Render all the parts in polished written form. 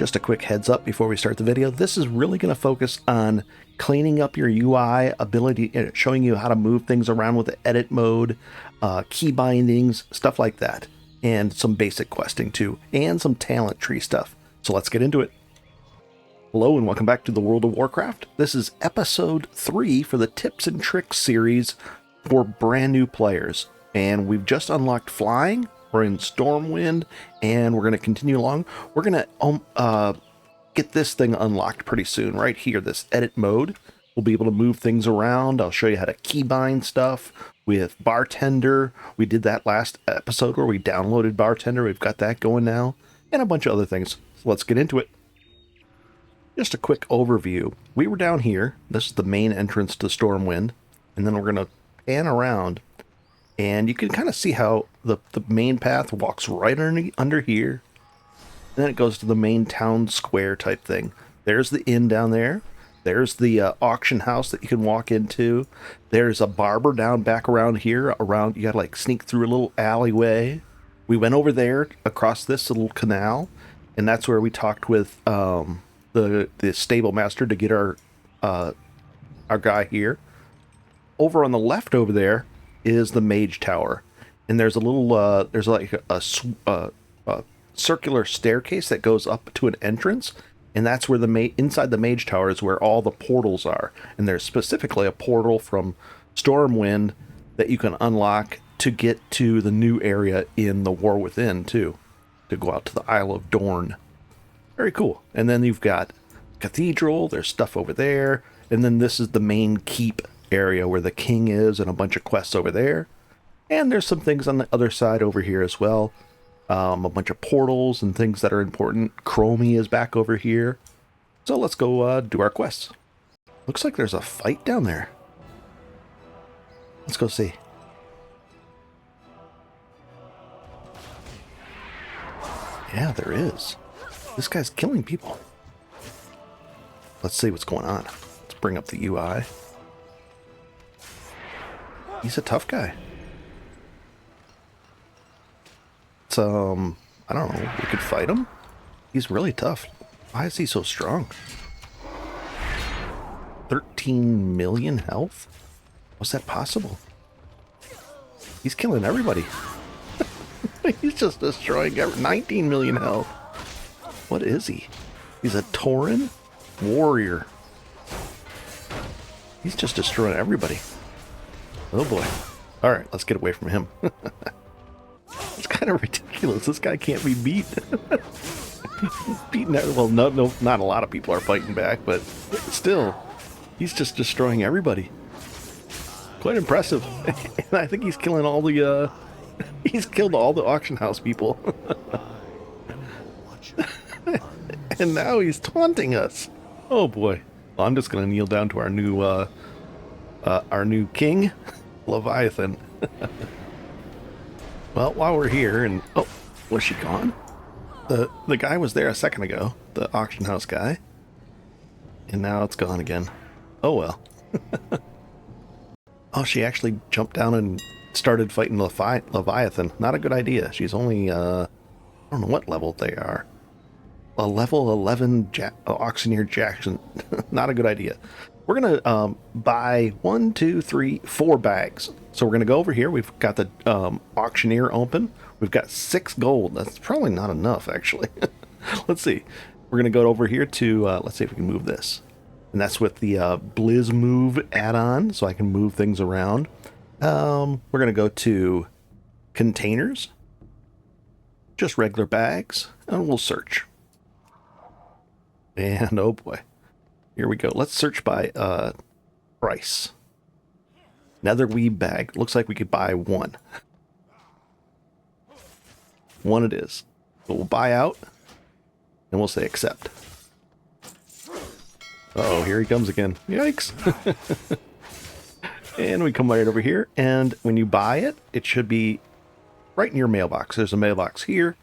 Just a quick heads up before we start the video. This is really going to focus on cleaning up your UI ability, showing you how to move things around with the edit mode, key bindings, stuff like that, and some basic questing too, and some talent tree stuff. So let's get into it. Hello and welcome back to the World of Warcraft. This is episode 3 for the Tips and Tricks series for brand new players. And we've just unlocked flying. We're in Stormwind, and we're going to continue along. We're going to get this thing unlocked pretty soon. Right here, this edit mode. We'll be able to move things around. I'll show you how to keybind stuff with Bartender. We did that last episode where we downloaded Bartender. We've got that going now, and a bunch of other things. So let's get into it. Just a quick overview. We were down here. This is the main entrance to Stormwind, and then we're going to pan around. And you can kind of see how the main path walks right under here. And then it goes to the main town square type thing. There's the inn down there. There's the auction house that you can walk into. There's a barber down back around here. You got to like sneak through a little alleyway. We went over there across this little canal. And that's where we talked with the stable master to get our guy here. Over on the left over there is the mage tower, and there's a little there's like a circular staircase that goes up to an entrance, and that's where inside the mage tower is where all the portals are. And there's specifically a portal from Stormwind that you can unlock to get to the new area in the War Within too, to go out to the Isle of Dorn. Very cool. And then you've got cathedral, there's stuff over there, and then this is the main keep area where the king is, and a bunch of quests over there. And there's some things on the other side over here as well. A bunch of portals and things that are important. Chromie is back over here. So let's go do our quests. Looks like there's a fight down there. Let's go see. Yeah, there is. This guy's killing people. Let's see what's going on. Let's bring up the UI. He's a tough guy. It's, I don't know, we could fight him? He's really tough. Why is he so strong? 13 million health? Was that possible? He's killing everybody. He's just destroying 19 million health. What is he? He's a Tauren warrior. He's just destroying everybody. Oh boy. Alright, let's get away from him. It's kind of ridiculous. This guy can't be beat. Beaten. Well, no, not a lot of people are fighting back, but still, he's just destroying everybody. Quite impressive. And I think he's killing all the, he's killed all the auction house people. And now he's taunting us. Oh boy. Well, I'm just going to kneel down to our new king, Leviathan. Well, while we're here, and oh, was she gone? The guy was there a second ago, the auction house guy, and now it's gone again. Oh well. Oh, she actually jumped down and started fighting Leviathan. Not a good idea. She's only I don't know what level they are. A level 11 auctioneer Jackson. Not a good idea. We're going to buy 1, 2, 3, 4 bags. So we're going to go over here. We've got the auctioneer open. We've got 6 gold. That's probably not enough, actually. Let's see. We're going to go over here to, let's see if we can move this. And that's with the Blizz Move add-on, so I can move things around. We're going to go to containers. Just regular bags. And we'll search. And oh boy. Here we go. Let's search by price. Netherweave bag. Looks like we could buy 1. 1 it is. So we'll buy out, and we'll say accept. Uh-oh, here he comes again. Yikes. And we come right over here, and when you buy it, it should be right in your mailbox. There's a mailbox here,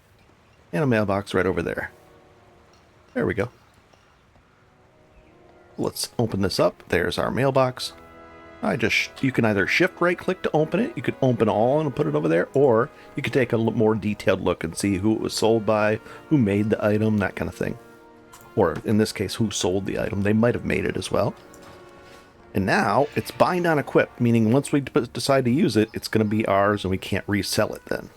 and a mailbox right over there. There we go. Let's open this up. There's our mailbox. You can either shift right click to open it. You could open all and put it over there, or you could take a more detailed look and see who it was sold by, who made the item, that kind of thing. or in this case, who sold the item. They might have made it as well. And now it's bind on equip, meaning once we decide to use it, it's going to be ours and we can't resell it then.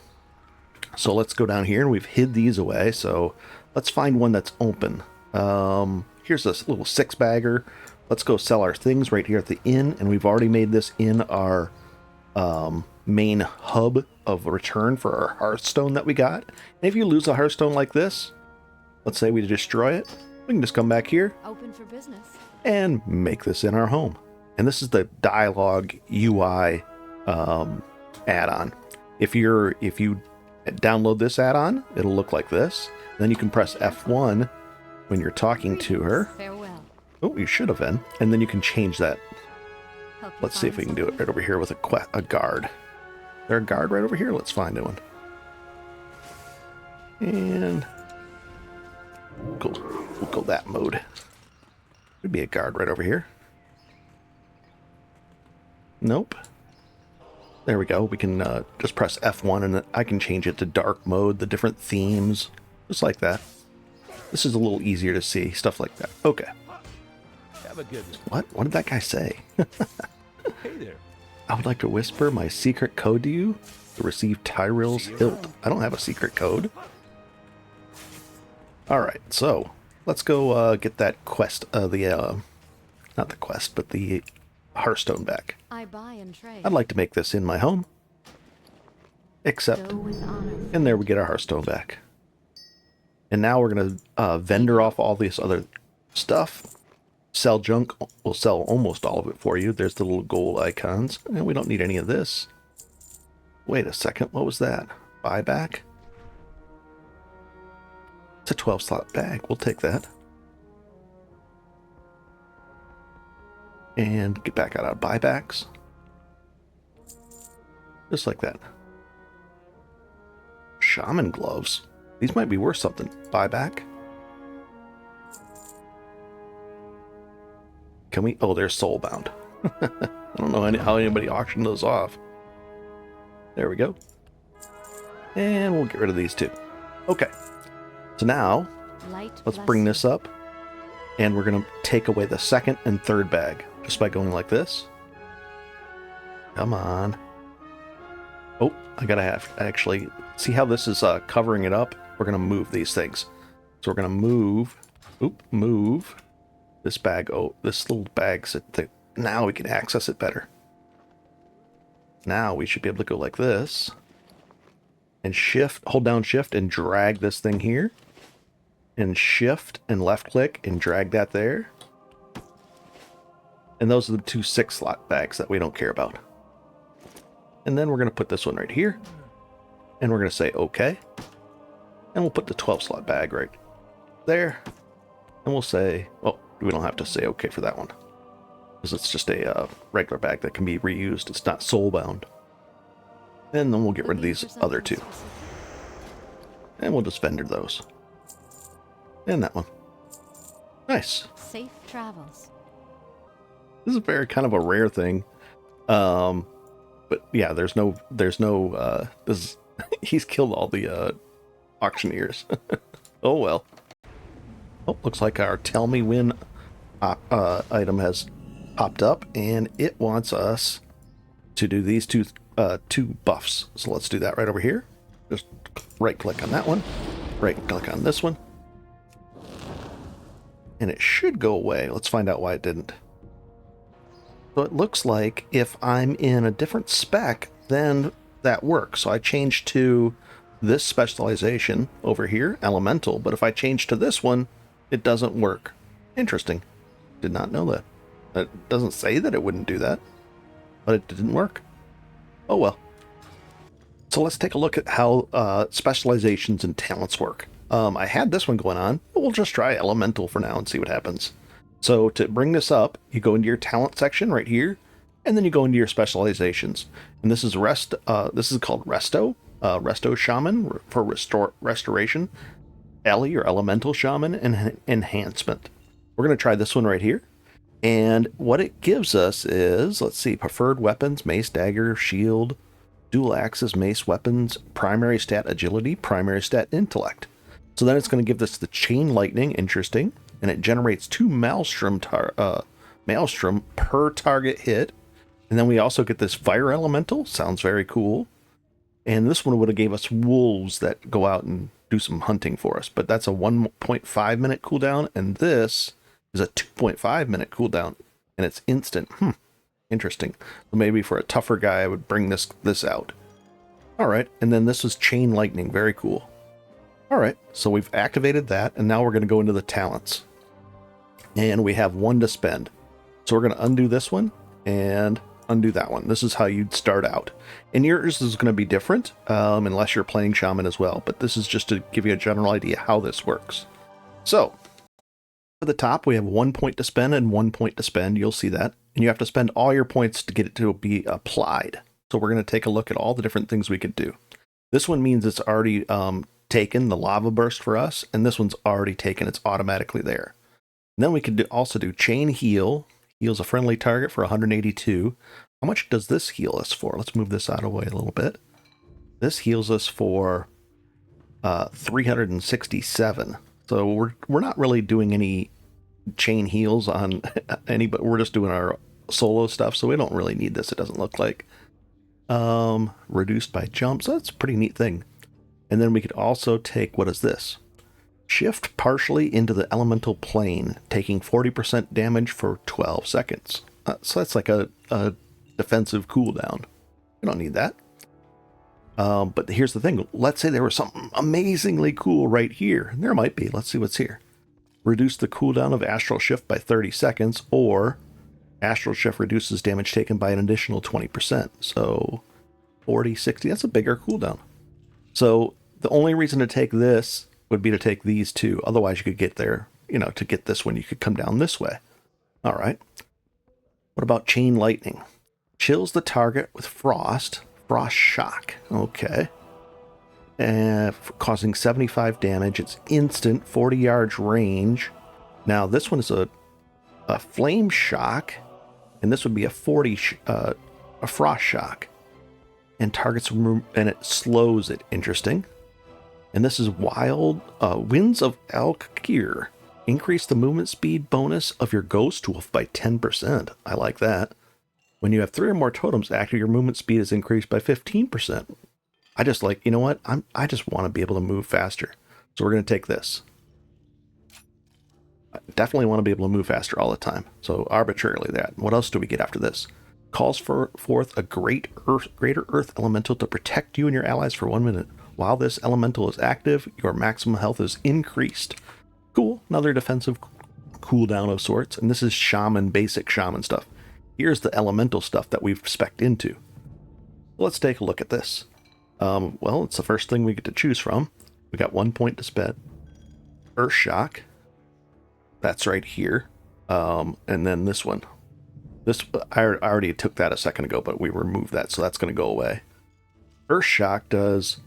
So let's go down here, and we've hid these away. So let's find one that's open. Here's this little 6-bagger. Let's go sell our things right here at the inn, and we've already made this in our main hub of return for our Hearthstone that we got. And if you lose a Hearthstone like this, let's say we destroy it, we can just come back here, open for business, and make this in our home. And this is the dialogue UI add-on. If you download this add-on, it'll look like this. Then you can press F1 when you're talking to her. Farewell. Oh, you should have been. And then you can change that. Let's see if we can do it right over here with a guard. Is there a guard right over here? Let's find one. And we'll go that mode. Could be a guard right over here. Nope. There we go. We can just press F1 and I can change it to dark mode, the different themes, just like that. This is a little easier to see, stuff like that. Okay. Have a good one. What did that guy say? Hey there. I would like to whisper my secret code to you to receive Tyril's hilt. I don't have a secret code. Alright, so let's go get that quest, not the quest, but the Hearthstone back. I buy and trade. I'd like to make this in my home. Accept. Go with honor. And there we get our Hearthstone back. And now we're going to vendor off all this other stuff. Sell junk. We'll sell almost all of it for you. There's the little gold icons. And we don't need any of this. Wait a second. What was that? Buyback? It's a 12-slot bag. We'll take that. And get back out of buybacks. Just like that. Shaman gloves. These might be worth something. Buyback. Can we? Oh, they're soulbound. I don't know how anybody auctioned those off. There we go. And we'll get rid of these two. Okay. So now, let's bring this up. And we're going to take away the second and third bag. Just by going like this. Come on. Oh, I gotta actually see how this is covering it up. We're gonna move these things. So we're gonna move this bag. Oh, this little bag. Now we can access it better. Now we should be able to go like this. And hold down shift and drag this thing here. And shift and left click and drag that there. And those are the two 6-slot bags that we don't care about. And then we're going to put this one right here. And we're going to say OK. And we'll put the 12-slot bag right there. And we'll say, oh, we don't have to say OK for that one. Because it's just a regular bag that can be reused. It's not soulbound. And then we'll get rid of these other two. And we'll just vendor those. And that one. Nice. Safe travels. This is very kind of a rare thing. But yeah, there's no, he's killed all the, auctioneers. Oh well. Oh, looks like our tell me when, item has popped up and it wants us to do these two buffs. So let's do that right over here. Just right click on that one, right click on this one. And it should go away. Let's find out why it didn't. So it looks like if I'm in a different spec, then that works. So I changed to this specialization over here, elemental, but if I change to this one, it doesn't work. Interesting. Did not know that. It doesn't say that it wouldn't do that, but it didn't work. Oh well. So let's take a look at how specializations and talents work. I had this one going on, but we'll just try elemental for now and see what happens. So to bring this up, you go into your talent section right here, and then you go into your specializations. And this is this is called Resto, Resto Shaman for restoration, Ellie or Elemental Shaman, and enhancement. We're going to try this one right here. And what it gives us is, let's see, preferred weapons, mace, dagger, shield, dual axes, mace, weapons, primary stat agility, primary stat intellect. So then it's going to give us the chain lightning, interesting. and it generates 2 maelstrom per target hit. And then we also get this fire elemental. Sounds very cool. And this one would have gave us wolves that go out and do some hunting for us. But that's a 1.5 minute cooldown, and this is a 2.5 minute cooldown, and it's instant. Interesting. So maybe for a tougher guy, I would bring this out. All right, and then this is chain lightning. Very cool. All right, so we've activated that, and now we're going to go into the talents. And we have 1 to spend. So we're going to undo this one and undo that one. This is how you'd start out. And yours is going to be different, unless you're playing Shaman as well. But this is just to give you a general idea how this works. So, at the top, we have 1 point to spend and 1 point to spend. You'll see that. And you have to spend all your points to get it to be applied. So we're going to take a look at all the different things we could do. This one means it's already taken the lava burst for us, and this one's already taken. It's automatically there. And then we could also do chain heal. Heals a friendly target for 182. How much does this heal us for? Let's move this out of the way a little bit. This heals us for 367. So we're not really doing any chain heals on any, but we're just doing our solo stuff, so we don't really need this, it doesn't look like. Reduced by jumps, that's a pretty neat thing. And then we could also take, what is this? Shift partially into the elemental plane, taking 40% damage for 12 seconds. So that's like a defensive cooldown. We don't need that. But here's the thing. Let's say there was something amazingly cool right here. There might be. Let's see what's here. Reduce the cooldown of Astral Shift by 30 seconds, or Astral Shift reduces damage taken by an additional 20%. So 40, 60, that's a bigger cooldown. So the only reason to take this would be to take these two. Otherwise, you could get there, to get this one, you could come down this way. All right. What about Chain Lightning? Chills the target with frost shock. Okay. And causing 75 damage. It's instant, 40 yards range. Now, this one is a flame shock, and this would be a frost shock. And targets, and it slows it. Interesting. And this is Wild Winds of Alkir. Increase the movement speed bonus of your Ghost Wolf by 10%. I like that. When you have 3 or more totems active, your movement speed is increased by 15%. I just like, you know what? I just want to be able to move faster. So we're going to take this. I definitely want to be able to move faster all the time. So arbitrarily that. What else do we get after this? Calls forth a greater earth elemental to protect you and your allies for 1 minute. While this elemental is active, your maximum health is increased. Cool. Another defensive cooldown of sorts. And this is basic shaman stuff. Here's the elemental stuff that we've spec'd into. Let's take a look at this. Well, it's the first thing we get to choose from. We got 1 point to spend. Earth Shock. That's right here. And then this one. I already took that a second ago, but we removed that, so that's going to go away. Earth Shock does...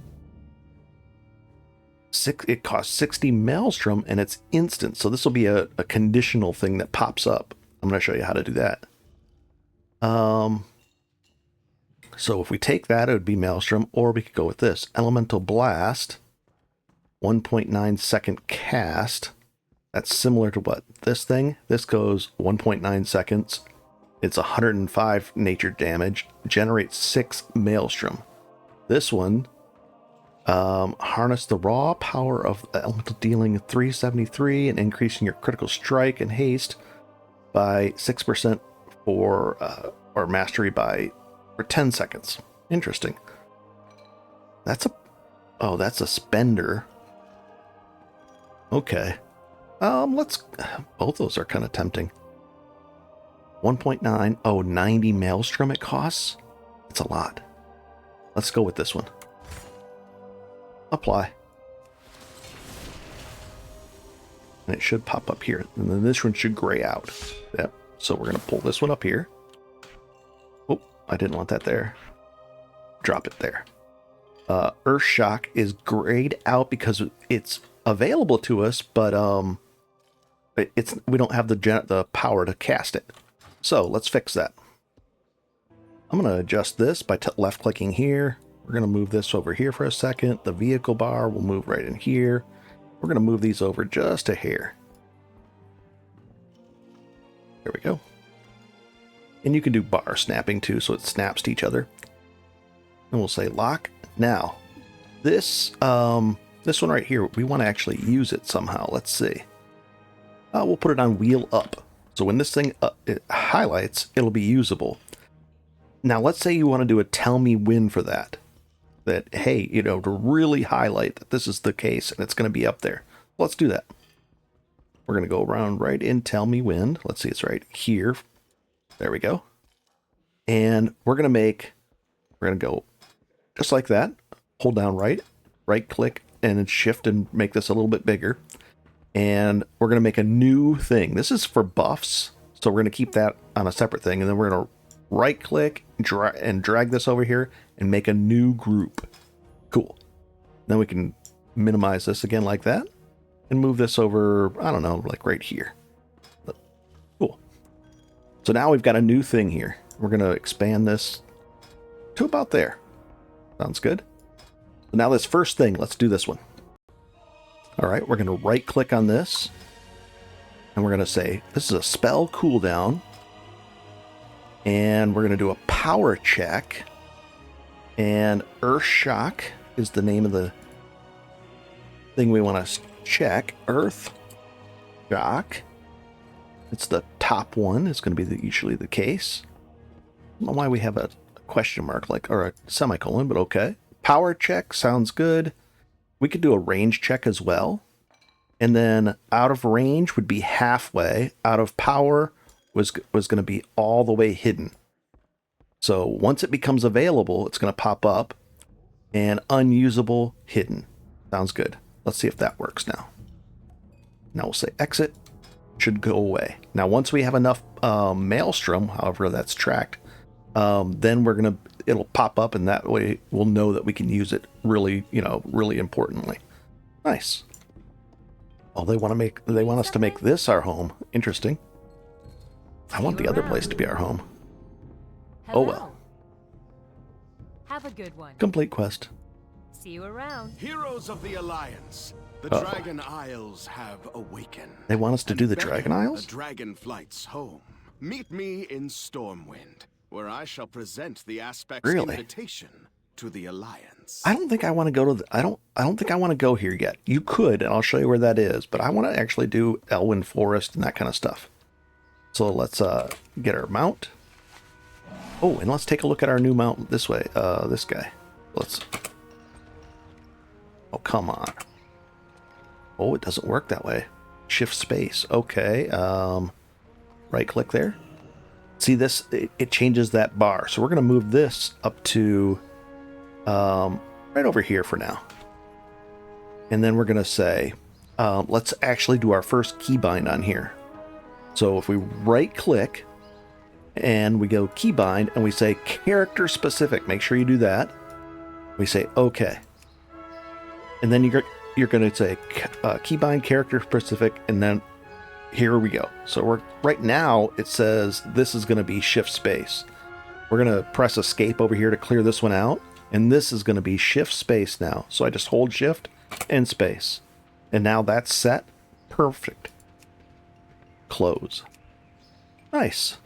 It costs 60 Maelstrom, and it's instant. So this will be a conditional thing that pops up. I'm going to show you how to do that. So if we take that, it would be Maelstrom, or we could go with this. Elemental Blast, 1.9 second cast. That's similar to what? This thing? This goes 1.9 seconds. It's 105 nature damage. Generates 6 Maelstrom. This one, harness the raw power of the elemental, dealing 373 and increasing your critical strike and haste by 6% or mastery for 10 seconds. Interesting. That's a spender. Okay. Both those are kind of tempting. 1.9. Oh, 90 Maelstrom it costs? That's a lot. Let's go with this one. Apply. And it should pop up here. And then this one should gray out. Yep. So we're going to pull this one up here. Oh, I didn't want that there. Drop it there. Earth Shock is grayed out because it's available to us, but we don't have the power to cast it. So let's fix that. I'm going to adjust this by left clicking here. We're going to move this over here for a second. The vehicle bar will move right in here. We're going to move these over just a hair. There we go. And you can do bar snapping too, so it snaps to each other. And we'll say lock. Now, this one right here, we want to actually use it somehow. Let's see. We'll put it on wheel up. So when this thing it highlights, it'll be usable. Now, let's say you want to do a tell me when for that. That, hey, you know, to really highlight that this is the case and it's going to be up there. Let's do that. We're going to go around right in tell me when. Let's see, it's right here. There we go. And we're going to go just like that. Hold down right click, and then shift and make this a little bit bigger. And we're going to make a new thing. This is for buffs, so we're going to keep that on a separate thing. And then we're going to right click and drag this over here and make a new group. Cool. Then we can minimize this again like that and move this over, I don't know, like right here. Cool. So now we've got a new thing here. We're going to expand this to about there. Sounds good. So now this first thing, let's do this one. All right, we're going to right click on this and we're going to say, this is a spell cooldown. And we're going to do a power check. And Earth Shock is the name of the thing we want to check. Earth Shock. It's the top one. It's going to be usually the case. I don't know why we have a question mark or a semicolon, but okay. Power check sounds good. We could do a range check as well. And then out of range would be halfway. Out of power was going to be all the way hidden. So once it becomes available, it's going to pop up, and unusable, hidden. Sounds good. Let's see if that works now. Now we'll say exit. Should go away. Now once we have enough maelstrom, however that's tracked, then it'll pop up, and that way we'll know that we can use it really importantly. Nice. Oh, they want us to make this our home. Interesting. I want the other place to be our home. Hello. Oh well. Have a good one. Complete quest. See you around. Heroes of the Alliance, the Dragon Isles have awakened. They want us to do the Beckon Dragon Isles? The Dragon Flight's home. Meet me in Stormwind, where I shall present the Aspect's invitation to the Alliance. I don't think I want to go to I don't think I want to go here yet. You could, and I'll show you where that is, but I want to actually do Elwyn Forest and that kind of stuff. So let's get our mount. Oh, and let's take a look at our new mount this way. This guy. Oh, come on. Oh, it doesn't work that way. Shift space. Okay. Right click there. See this? It changes that bar. So we're going to move this up to right over here for now. And then we're going to say, let's actually do our first keybind on here. So if we right click and we go keybind and we say character specific, make sure you do that. We say okay. And then you're going to say keybind character specific, and then here we go. So right now it says this is going to be shift space. We're going to press escape over here to clear this one out, and this is going to be shift space now. So I just hold shift and space, and now that's set. Perfect. Close. Nice.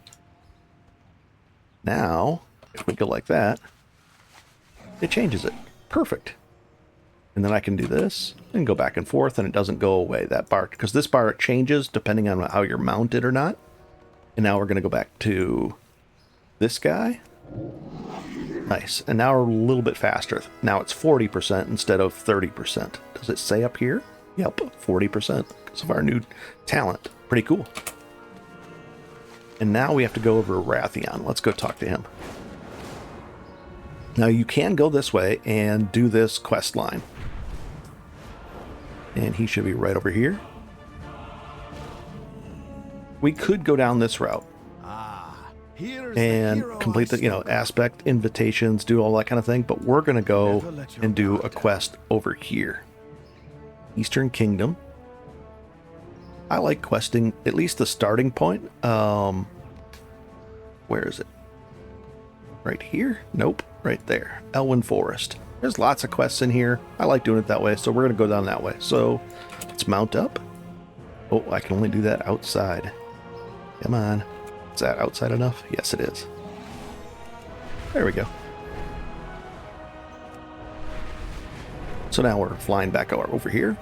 Now, if we go like that, it changes it. Perfect. And then I can do this and go back and forth, and it doesn't go away, that bar, because this bar changes depending on how you're mounted or not. And now we're going to go back to this guy. Nice. And now we're a little bit faster. Now it's 40% instead of 30%. Does it say up here? Yep, 40% because of our new talent. Pretty cool. And now we have to go over to Wrathion. Let's go talk to him. Now you can go this way and do this quest line. And he should be right over here. We could go down this route and complete the, aspect, invitations, do all that kind of thing. But we're going to go and do a quest over here. Eastern Kingdom. I like questing, at least the starting point. Where is it? Right here? Nope. Right there. Elwyn Forest. There's lots of quests in here. I like doing it that way, so we're going to go down that way. So let's mount up. Oh, I can only do that outside. Come on. Is that outside enough? Yes, it is. There we go. So now we're flying back over here.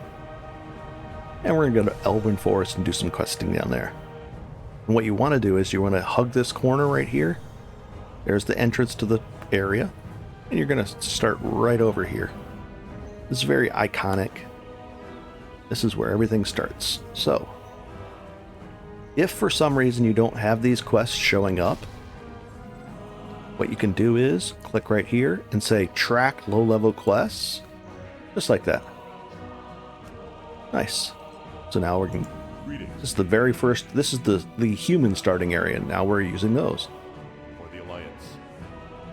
And we're going to go to Elven Forest and do some questing down there. And what you want to do is you want to hug this corner right here. There's the entrance to the area. And you're going to start right over here. This is very iconic. This is where everything starts. So, if for some reason you don't have these quests showing up, what you can do is click right here and say track low-level quests. Just like that. Nice. So now we're going to... This is the very first... This is the human starting area. Now we're using those. For the Alliance.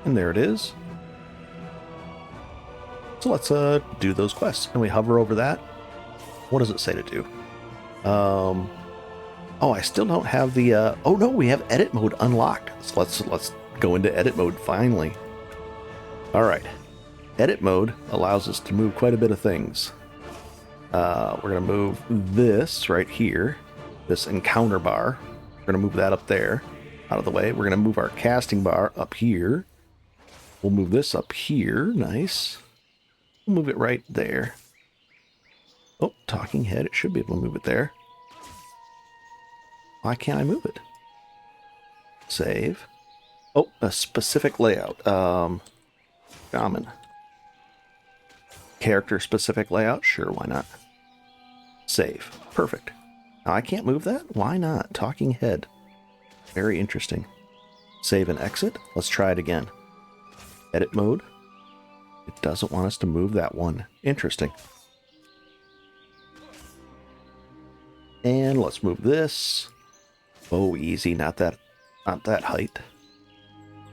And there it is. So let's do those quests. And we hover over that. What does it say to do? Oh, I still don't have the... oh no, we have edit mode unlocked. So let's go into edit mode finally. All right. Edit mode allows us to move quite a bit of things. We're going to move this right here, this encounter bar. We're going to move that up there, out of the way. We're going to move our casting bar up here. We'll move this up here. Nice. We'll move it right there. Oh, talking head. It should be able to move it there. Why can't I move it? Save. Oh, a specific layout. Common. Character specific layout? Sure, why not? Save. Perfect. Now, I can't move that? Why not? Talking head. Very interesting. Save and exit. Let's try it again. Edit mode. It doesn't want us to move that one. Interesting. And let's move this. Oh, easy. Not that height.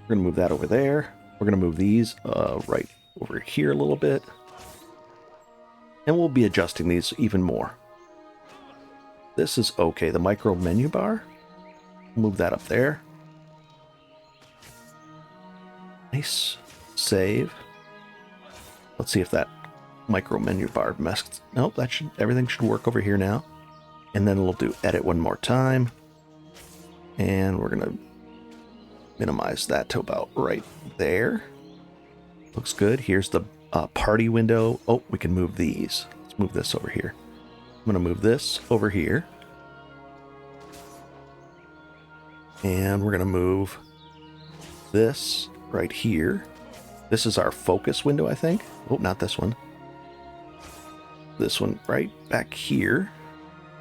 We're going to move that over there. We're going to move these right over here a little bit. And we'll be adjusting these even more. This is okay. The micro menu bar. Move that up there. Nice. Save. Let's see if that micro menu bar messed. Nope, everything should work over here now. And then we'll do edit one more time. And we're going to minimize that to about right there. Looks good. Here's the party window. Oh, we can move these. Let's move this over here. I'm going to move this over here. And we're going to move this right here. This is our focus window, I think. Oh, not this one. This one right back here.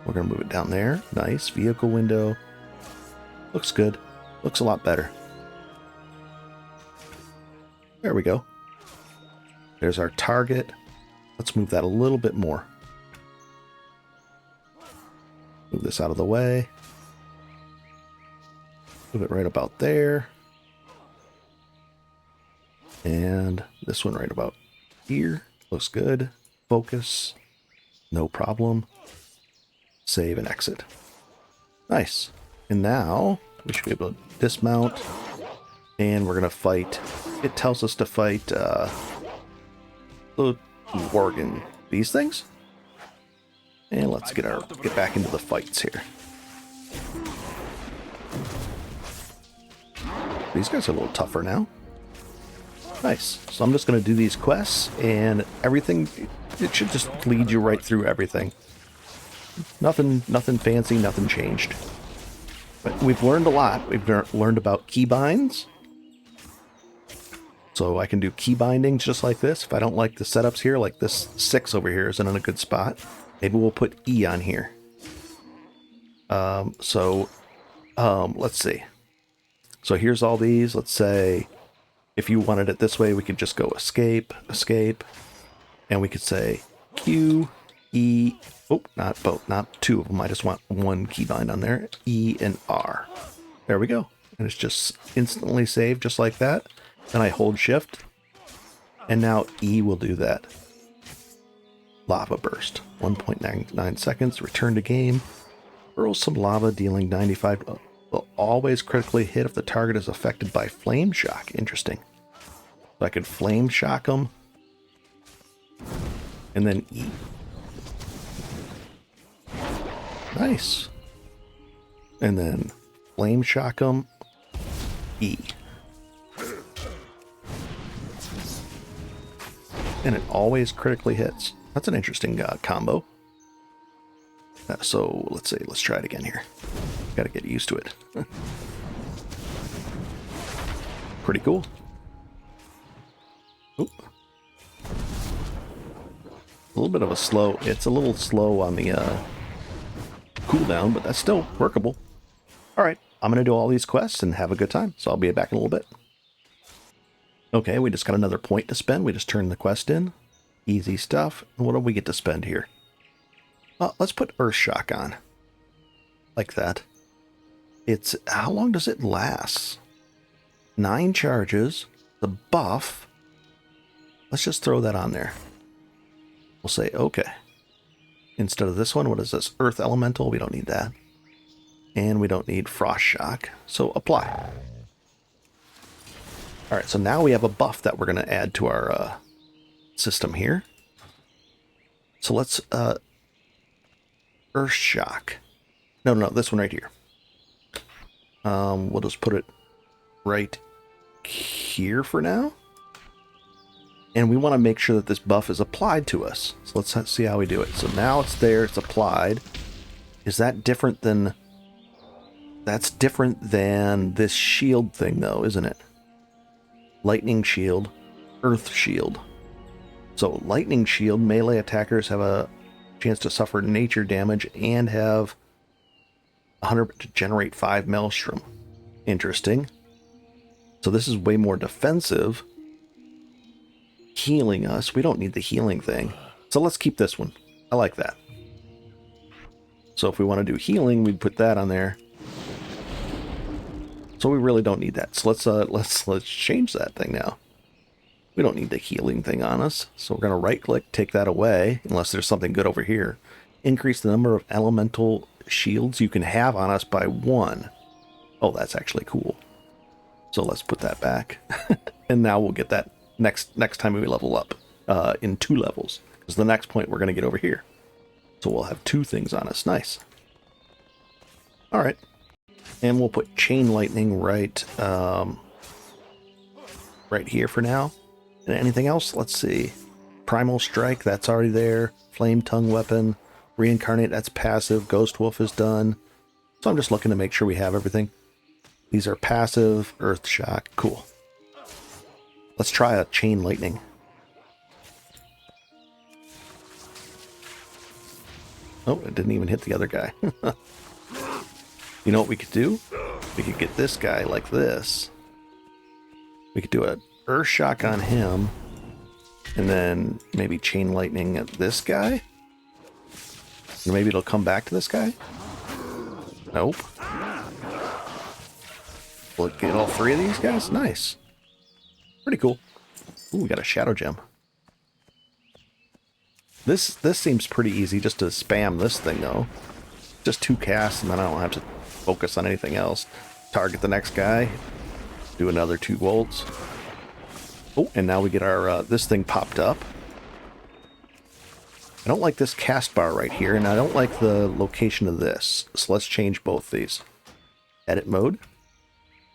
We're going to move it down there. Nice. Vehicle window. Looks good. Looks a lot better. There we go. There's our target. Let's move that a little bit more. Move this out of the way. Move it right about there. And this one right about here. Looks good. Focus. No problem. Save and exit. Nice. And now we should be able to dismount. And we're going to fight. It tells us to fight the Worgen. These things? And let's get back into the fights here. These guys are a little tougher now. Nice. So I'm just going to do these quests, and everything, it should just lead you right through everything. Nothing fancy, nothing changed. But we've learned a lot. We've learned about keybinds. So I can do key bindings just like this. If I don't like the setups here, like this 6 over here isn't in a good spot, maybe we'll put E on here. Let's see. So here's all these. Let's say if you wanted it this way, we could just go escape, escape, and we could say Q, E. Oh, not both, not 2 of them. I just want one keybind on there. E and R. There we go. And it's just instantly saved just like that. Then I hold shift, and now E will do that. Lava burst, 1.99 seconds, return to game. Hurl some lava, dealing 95. Will always critically hit if the target is affected by flame shock. Interesting. So I could flame shock them, and then E. Nice. And then Flame shock 'em. E. And it always critically hits. That's an interesting combo. So let's see. Let's try it again here. Got to get used to it. Pretty cool. Oop. A little bit of a slow. It's a little slow on the cooldown, but that's still workable. All right, I'm going to do all these quests and have a good time. So I'll be back in a little bit. Okay, we just got another point to spend. We just turned the quest in. Easy stuff. And what do we get to spend here? Let's put Earth Shock on. Like that. It's, how long does it last? 9 charges. The buff. Let's just throw that on there. We'll say, okay. Instead of this one, what is this? Earth Elemental. We don't need that. And we don't need Frost Shock. So apply. All right, so now we have a buff that we're going to add to our system here. So let's Earth Shock. No, this one right here. We'll just put it right here for now. And we want to make sure that this buff is applied to us. So let's see how we do it. So now it's there, it's applied. Is that different than... That's different than this shield thing though, isn't it? Lightning shield, earth shield. So lightning shield, melee attackers have a chance to suffer nature damage and have 100 to generate 5 maelstrom. Interesting. So this is way more defensive. Healing us. We don't need the healing thing. So let's keep this one. I like that. So if we want to do healing, we'd put that on there. So we really don't need that. So let's change that thing now. We don't need the healing thing on us. So we're going to right click, take that away, unless there's something good over here. Increase the number of elemental shields you can have on us by 1. Oh, that's actually cool. So let's put that back. And now we'll get that next time we level up in 2 levels. Because the next point we're going to get over here. So we'll have 2 things on us. Nice. All right. And we'll put Chain Lightning right here for now. And anything else? Let's see. Primal Strike, that's already there. Flame Tongue Weapon. Reincarnate, that's passive. Ghost Wolf is done. So I'm just looking to make sure we have everything. These are passive. Earth Shock. Cool. Let's try a Chain Lightning. Oh, it didn't even hit the other guy. You know what we could do? We could get this guy like this. We could do a Earth Shock on him. And then maybe Chain Lightning at this guy. And maybe it'll come back to this guy. Nope. Will it get all 3 of these guys? Nice. Pretty cool. Ooh, we got a Shadow Gem. This seems pretty easy just to spam this thing though. Just 2 casts and then I don't have to focus on anything else. Target the next guy. Do another 2 volts. Oh, and now we get our this thing popped up. I don't like this cast bar right here, and I don't like the location of this. So let's change both these. Edit mode.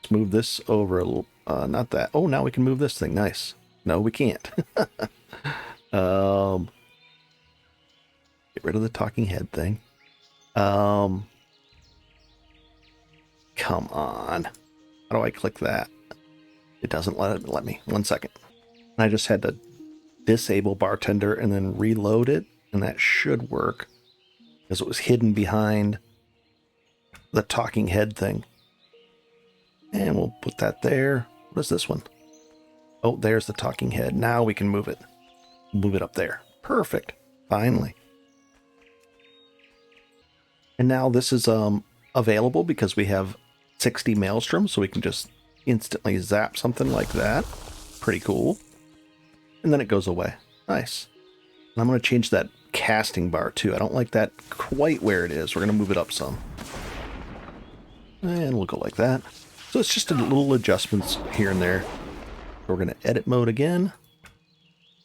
Let's move this over a little. Not that. Oh, now we can move this thing. Nice. No, we can't. Get rid of the talking head thing. Come on. How do I click that? It doesn't let me. 1 second. I just had to disable bartender and then reload it, and that should work because it was hidden behind the talking head thing. And we'll put that there. What is this one? Oh, there's the talking head. Now we can move it. Move it up there. Perfect. Finally. And now this is available because we have 60 Maelstrom, so we can just instantly zap something like that. Pretty cool. And then it goes away. Nice. And I'm going to change that casting bar too. I don't like that quite where it is. We're going to move it up some. And we'll go like that. So it's just a little adjustments here and there. So we're going to edit mode again.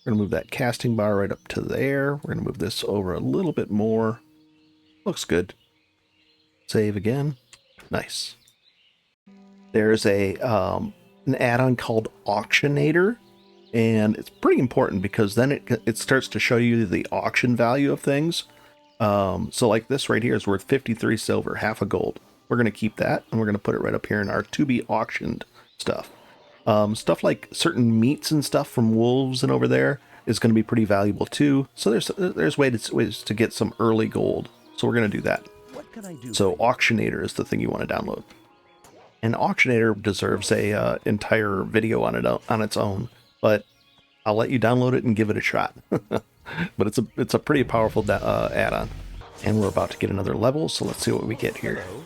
We're going to move that casting bar right up to there. We're going to move this over a little bit more. Looks good. Save again. Nice. there's an add-on called Auctionator, and it's pretty important because then it starts to show you the auction value of things. So like this right here is worth 53 silver, half a gold. We're going to keep that, and we're going to put it right up here in our to be auctioned stuff. Stuff like certain meats and stuff from wolves and over there is going to be pretty valuable too. So there's ways to get some early gold. So we're going to do that. What can I do? So Auctionator is the thing you want to download. And Auctionator deserves a entire video on its own, but I'll let you download it and give it a shot. But it's a pretty powerful add-on. And we're about to get another level, so let's see what we get here. Hello.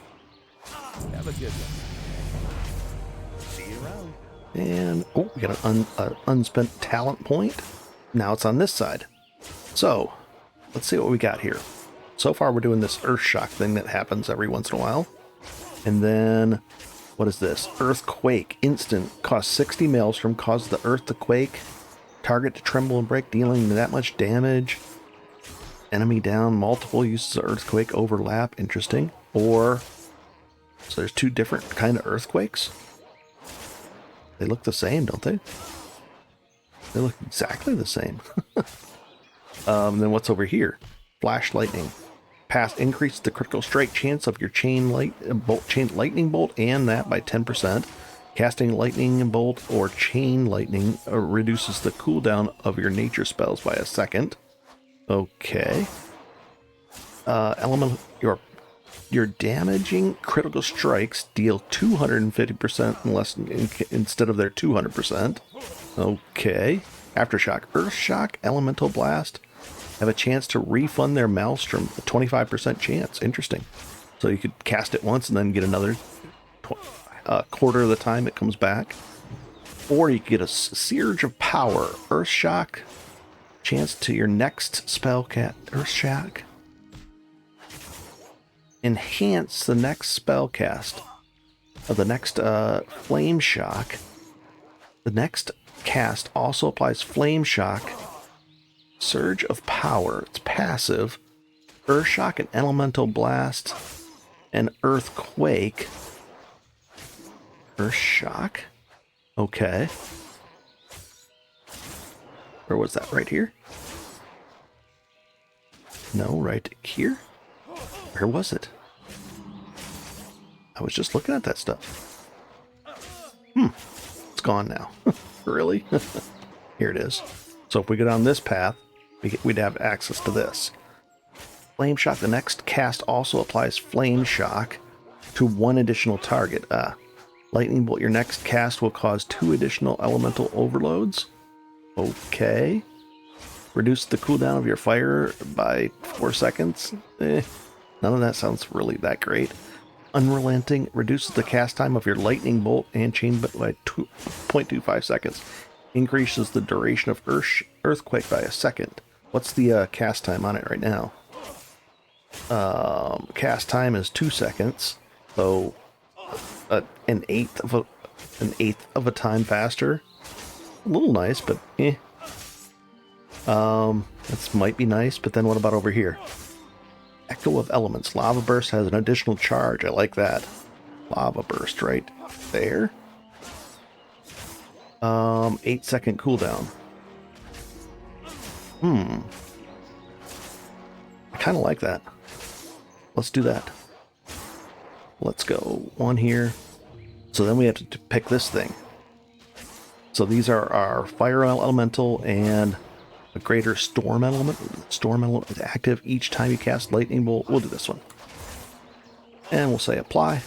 Have a good one. See you around. And oh, we got an unspent talent point. Now it's on this side. So let's see what we got here. So far we're doing this earth shock thing that happens every once in a while. And then what is this? Earthquake. Instant. Costs 60 maelstrom. Causes the earth to quake. Target to tremble and break, dealing that much damage. Enemy down. Multiple uses of earthquake overlap. Interesting. Or, so there's two different kind of earthquakes. They look the same, don't they? They look exactly the same. Then what's over here? Flash lightning. Increase the critical strike chance of your chain lightning bolt, and that by 10%. Casting lightning bolt or chain lightning reduces the cooldown of your nature spells by a second. Okay. Your damaging critical strikes deal 250% less instead of their 200%. Okay. Aftershock. Earthshock, Elemental Blast have a chance to refund their maelstrom, a 25% chance. Interesting. So you could cast it once and then get another quarter of the time it comes back. Or you could get a Surge of Power. Earthshock, chance to your next spell Earthshock. Enhance the next spell cast of the next Flame Shock. The next cast also applies Flame Shock. Surge of Power, it's passive. Earthshock and Elemental Blast and Earthquake. Earthshock? Okay. Where was that? Right here? No, right here? Where was it? I was just looking at that stuff. It's gone now. Really? Here it is. So if we go down this path, we'd have access to this. Flame Shock. The next cast also applies Flame Shock to one additional target. Lightning Bolt. Your next cast will cause 2 additional elemental overloads. Okay. Reduce the cooldown of your fire by 4 seconds. None of that sounds really that great. Unrelenting. Reduces the cast time of your Lightning Bolt and Chain by 0.25 seconds. Increases the duration of Earthquake by a second. What's the cast time on it right now? Cast time is 2 seconds. So an eighth of a time faster. A little nice, but eh. That might be nice, but then what about over here? Echo of Elements. Lava Burst has an additional charge. I like that. Lava Burst right there. 8-second cooldown. I kind of like that. Let's do that. Let's go one here. So then we have to pick this thing. So these are our Fire Elemental and a Greater Storm Element. Storm Element is active each time you cast Lightning Bolt. We'll do this one. And we'll say apply.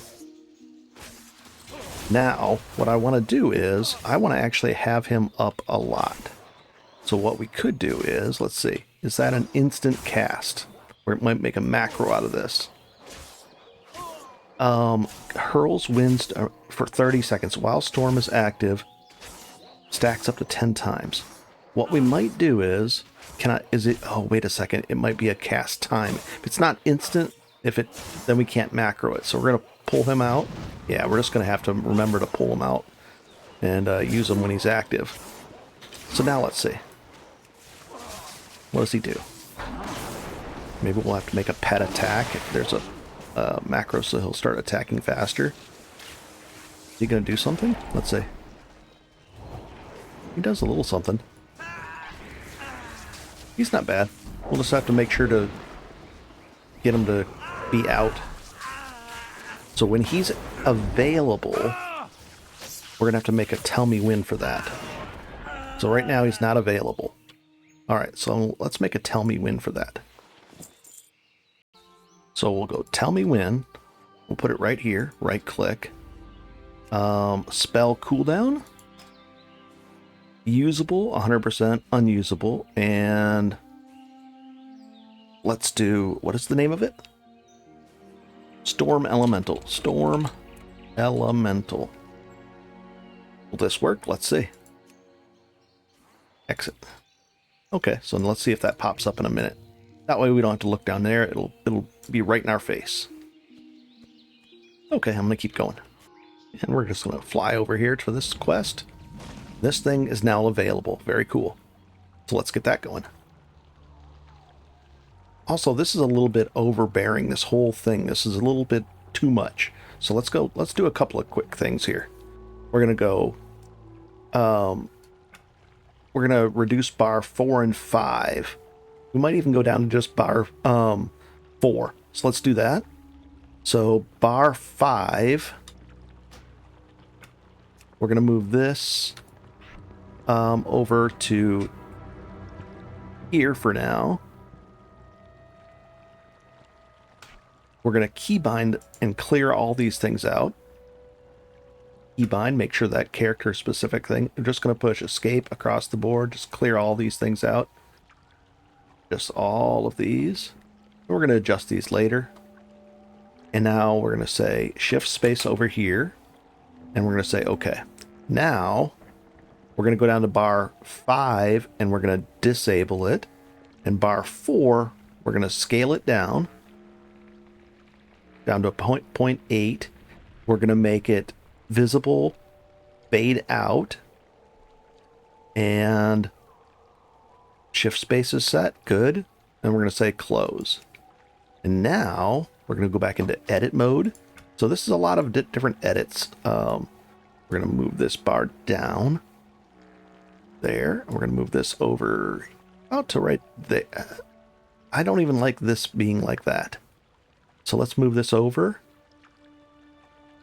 Now, what I want to do is, I want to actually have him up a lot. So what we could do is, let's see, is that an instant cast? Or it might make a macro out of this. Hurls winds for 30 seconds while Storm is active. Stacks up to 10 times. What we might do is, oh, wait a second, it might be a cast time. If it's not instant, then we can't macro it. So we're going to pull him out. Yeah, we're just going to have to remember to pull him out and use him when he's active. So now let's see. What does he do? Maybe we'll have to make a pet attack if there's a macro, so he'll start attacking faster. Is he going to do something? Let's see. He does a little something. He's not bad. We'll just have to make sure to get him to be out. So when he's available, we're going to have to make a tell me when for that. So right now he's not available. Alright, so let's make a tell me when for that. So we'll go tell me when. We'll put it right here, right click. Spell cooldown. Usable, 100%, unusable, and let's do, what is the name of it? Storm Elemental. Storm Elemental. Will this work? Let's see. Exit. Okay, so let's see if that pops up in a minute. That way we don't have to look down there. It'll be right in our face. Okay, I'm gonna keep going. And we're just gonna fly over here to this quest. This thing is now available. Very cool. So let's get that going. Also, this is a little bit overbearing, this whole thing. This is a little bit too much. So let's do a couple of quick things here. We're gonna go we're going to reduce bar 4 and 5. We might even go down to just bar 4. So let's do that. So bar 5, we're going to move this over to here for now. We're going to keybind and clear all these things out. Keybind, make sure that character specific thing. I'm just going to push escape across the board. Just clear all these things out. Just all of these. We're going to adjust these later. And now we're going to say shift space over here. And we're going to say okay. Now we're going to go down to bar 5 and we're going to disable it. And bar 4, we're going to scale it down to a 0.8. We're going to make it visible, fade out, and shift space is set. Good. And we're going to say close. And now we're going to go back into edit mode. So this is a lot of different edits. We're going to move this bar down there. We're going to move this over out to right there. I don't even like this being like that. So let's move this over.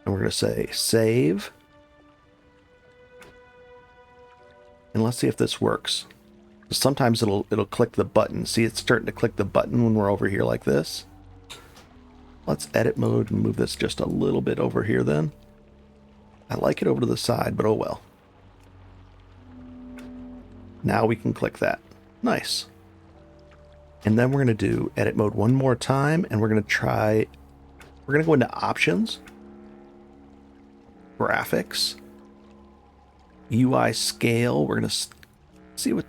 And we're going to say save. And let's see if this works. Sometimes it'll click the button. See, it's starting to click the button when we're over here like this. Let's edit mode and move this just a little bit over here then. I like it over to the side, but oh well. Now we can click that. Nice. And then we're going to do edit mode one more time, and we're going to go into options, graphics, UI scale. We're going to see what,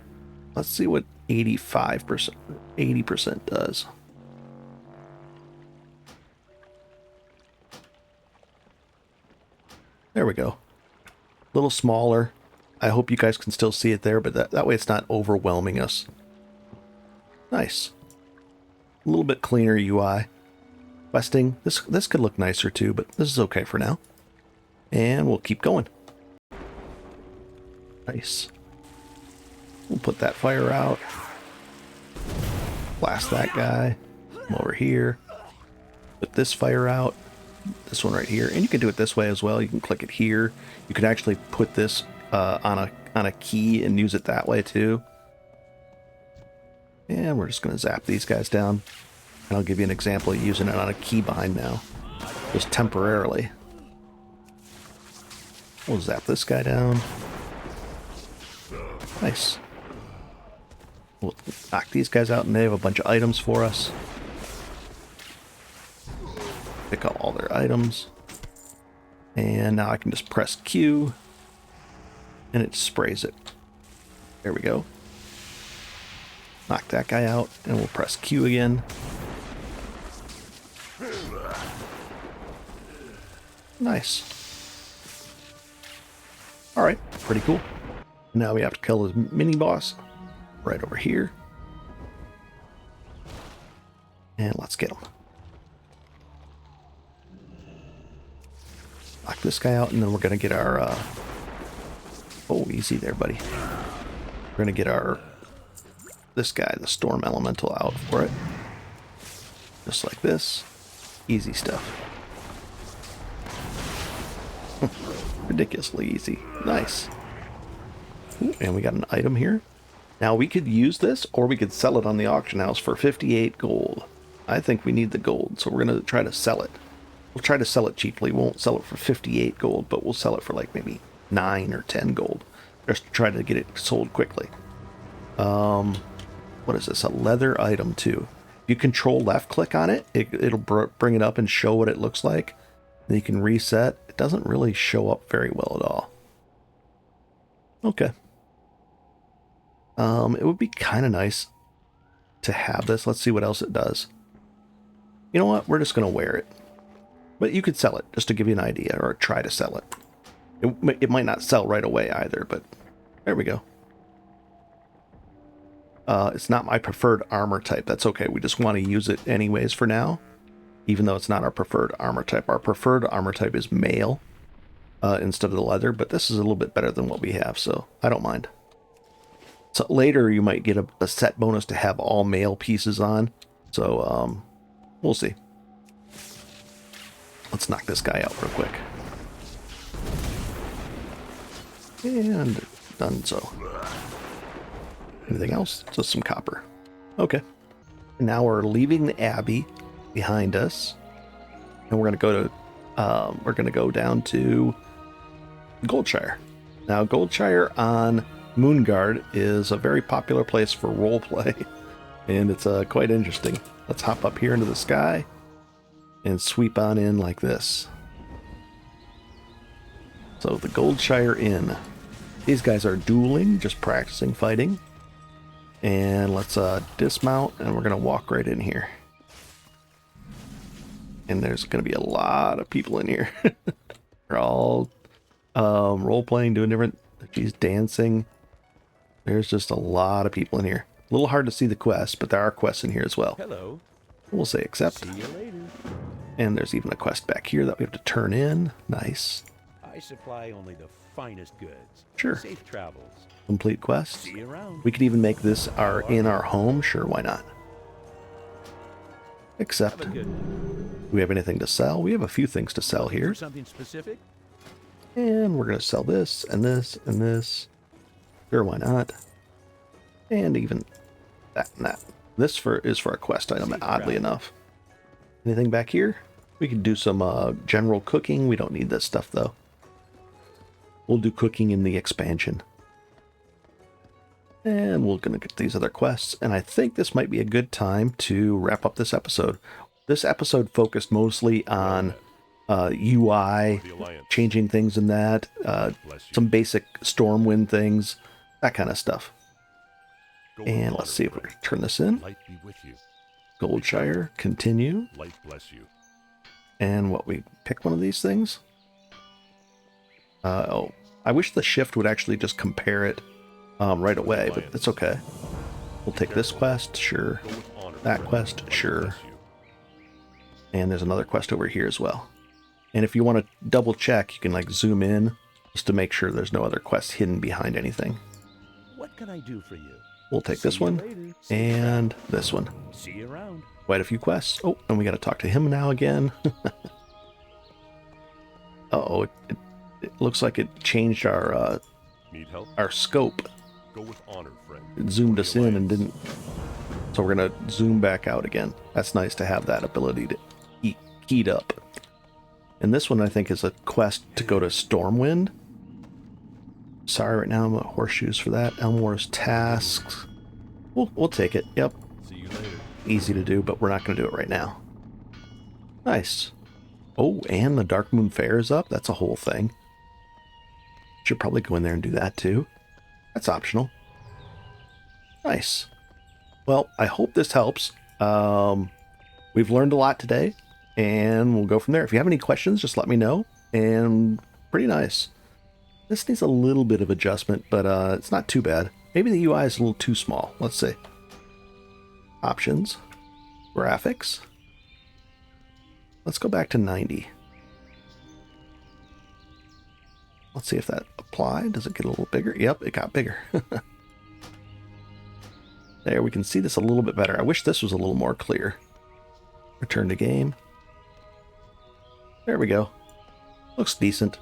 let's see what 85%, 80% does. There we go. A little smaller. I hope you guys can still see it there, but that way it's not overwhelming us. Nice. A little bit cleaner UI. Questing. This could look nicer too, but this is okay for now. And we'll keep going. Nice. We'll put that fire out. Blast that guy. Come over here. Put this fire out. This one right here. And you can do it this way as well. You can click it here. You can actually put this on a key and use it that way too. And we're just going to zap these guys down. And I'll give you an example of using it on a keybind now. Just temporarily. We'll zap this guy down. Nice. We'll knock these guys out and they have a bunch of items for us. Pick up all their items. And now I can just press Q. And it sprays it. There we go. Knock that guy out, and we'll press Q again. Nice. Alright, pretty cool. Now we have to kill this mini-boss right over here. And let's get him. Knock this guy out, and then we're going to get our... Oh, easy there, buddy. We're going to get our... This guy, the Storm Elemental, out for it. Just like this. Easy stuff. Ridiculously easy. Nice. Ooh, and we got an item here. Now we could use this, or we could sell it on the auction house for 58 gold. I think we need the gold, so we're going to try to sell it. We'll try to sell it cheaply. We won't sell it for 58 gold, but we'll sell it for like maybe 9 or 10 gold. Just to try to get it sold quickly. What is this? A leather item too. If you control left click on it, it'll bring it up and show what it looks like. Then you can reset. It doesn't really show up very well at all. Okay. It would be kind of nice to have this. Let's see what else it does. You know what? We're just going to wear it. But you could sell it, just to give you an idea, or try to sell it. It might not sell right away either, but there we go. It's not my preferred armor type. That's okay. We just want to use it anyways for now, even though it's not our preferred armor type. Our preferred armor type is mail instead of the leather, but this is a little bit better than what we have, so I don't mind. So later you might get a set bonus to have all mail pieces on, so we'll see. Let's knock this guy out real quick. And done so. Anything else? Just some copper. Okay. And now we're leaving the Abbey behind us, and we're gonna go down to Goldshire. Now, Goldshire on Moonguard is a very popular place for roleplay, and it's quite interesting. Let's hop up here into the sky and sweep on in like this. So the Goldshire Inn. These guys are dueling, just practicing fighting. And let's dismount, and we're going to walk right in here. And there's going to be a lot of people in here. They're all role-playing, doing different... She's dancing. There's just a lot of people in here. A little hard to see the quests, but there are quests in here as well. Hello. We'll say accept. See you later. And there's even a quest back here that we have to turn in. Nice. I supply only the finest goods. Sure. Safe travels. Complete quest. See you around. We could even make this our home. Sure, why not? Accept. Have a good one. Do we have anything to sell? We have a few things to sell here. Something specific? And we're going to sell this and this and this. Sure, why not? And even that and that. This is for a quest item, oddly enough. Anything back here? We could do some general cooking. We don't need this stuff, though. We'll do cooking in the expansion. And we're going to get these other quests. And I think this might be a good time to wrap up this episode. This episode focused mostly on UI, changing things in that, some basic Stormwind things, that kind of stuff. And let's see if we can turn this in. Light be with you. Goldshire, continue. Light bless you. And what, we pick one of these things? Oh, I wish the shift would actually just compare it right away, but it's okay. We'll take this quest, sure. Go with honor, That friend. quest, Light sure. bless you. And there's another quest over here as well. And if you want to double check, you can like zoom in just to make sure there's no other quests hidden behind anything. What can I do for you? We'll take See this you one later. and this one. See you around. Quite a few quests. Oh, and we got to talk to him now again. Uh-oh, it looks like it changed our Need help? scope. Go with honor, friend. It zoomed For us the in and Alliance. didn't. So we're going to zoom back out again. That's nice to have that ability to heat up. And this one, I think, is a quest to go to Stormwind. Sorry, right now I'm at horseshoes for that. Elmore's tasks. We'll take it. Yep. See you later. Easy to do, but we're not going to do it right now. Nice. Oh, and the Dark Moon Fair is up. That's a whole thing. Should probably go in there and do that too. That's optional. Nice. Well, I hope this helps. We've learned a lot today, and we'll go from there. If you have any questions, just let me know. And pretty nice. This needs a little bit of adjustment, but it's not too bad. Maybe the UI is a little too small. Let's see. Options. Graphics. Let's go back to 90. Let's see if that applied. Does it get a little bigger? Yep, it got bigger. There, we can see this a little bit better. I wish this was a little more clear. Return to game. There we go. Looks decent.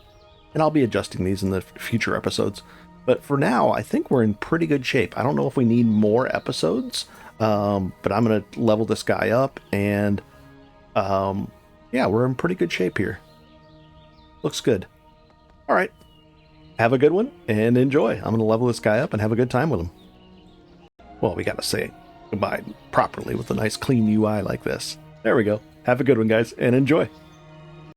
And I'll be adjusting these in the future episodes. But for now, I think we're in pretty good shape. I don't know if we need more episodes, but I'm going to level this guy up. And yeah, we're in pretty good shape here. Looks good. All right. Have a good one and enjoy. I'm going to level this guy up and have a good time with him. Well, we got to say goodbye properly with a nice clean UI like this. There we go. Have a good one, guys, and enjoy.